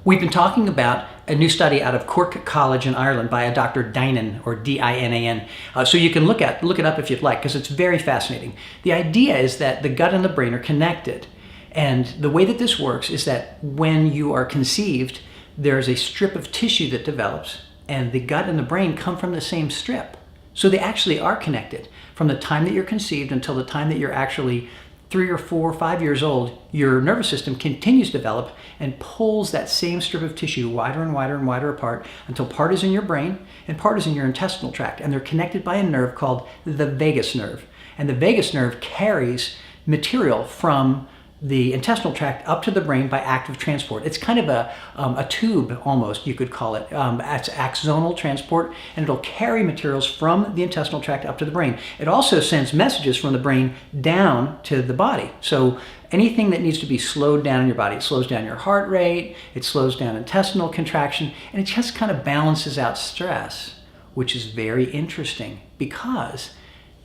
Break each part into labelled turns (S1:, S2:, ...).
S1: We've been talking about a new study out of Cork College in Ireland by a Dr. Dinan, or D-I-N-A-N. So you can look it up if you'd like, because it's very fascinating. The idea is that the gut and the brain are connected. And the way that this works is that when you are conceived, there's a strip of tissue that develops, and the gut and the brain come from the same strip. So they actually are connected. From the time that you're conceived until the time that you're actually 3 or 4 or 5 years old, your nervous system continues to develop and pulls that same strip of tissue wider and wider and wider apart until part is in your brain and part is in your intestinal tract. And they're connected by a nerve called the vagus nerve. And the vagus nerve carries material from the intestinal tract up to the brain by active transport. It's kind of a tube, almost, you could call it. It's axonal transport, and it'll carry materials from the intestinal tract up to the brain. It also sends messages from the brain down to the body. So anything that needs to be slowed down in your body, it slows down your heart rate, it slows down intestinal contraction, and it just kind of balances out stress, which is very interesting because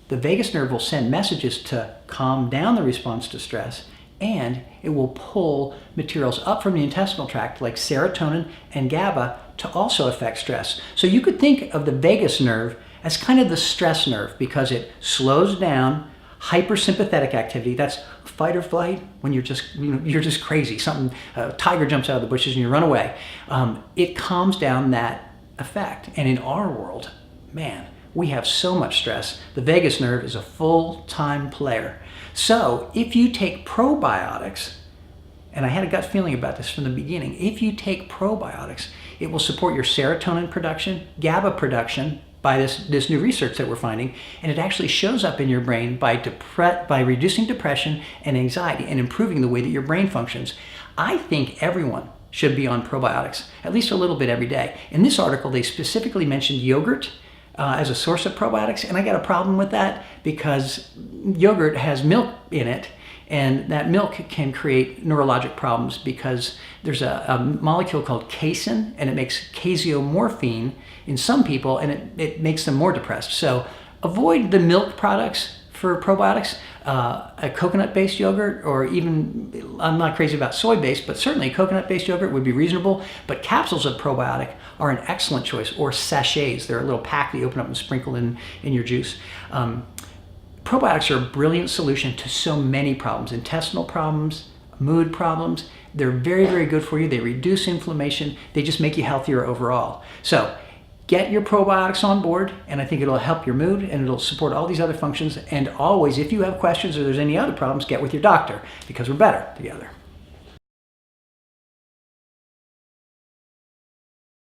S1: the vagus nerve will send messages to calm down the response to stress, and it will pull materials up from the intestinal tract like serotonin and GABA to also affect stress. So you could think of the vagus nerve as kind of the stress nerve because it slows down hypersympathetic activity. That's fight or flight when you're just crazy. A tiger jumps out of the bushes and you run away. It calms down that effect. And in our world, man, we have so much stress. The vagus nerve is a full-time player. So if you take probiotics, and I had a gut feeling about this from the beginning, if you take probiotics, it will support your serotonin production, GABA production by this new research that we're finding, and it actually shows up in your brain by reducing depression and anxiety and improving the way that your brain functions. I think everyone should be on probiotics, at least a little bit every day. In this article, they specifically mentioned yogurt as a source of probiotics, and I got a problem with that because yogurt has milk in it, and that milk can create neurologic problems because there's a molecule called casein, and it makes casomorphine in some people, and it makes them more depressed. So avoid the milk products for probiotics. A coconut-based yogurt, or even, I'm not crazy about soy-based, but certainly coconut-based yogurt would be reasonable. But capsules of probiotic are an excellent choice, or sachets. They're a little pack that you open up and sprinkle in your juice. Probiotics are a brilliant solution to so many problems, intestinal problems, mood problems. They're very, very good for you. They reduce inflammation. They just make you healthier overall. So get your probiotics on board, and I think it'll help your mood and it'll support all these other functions. And always, if you have questions or there's any other problems, get with your doctor because we're better together.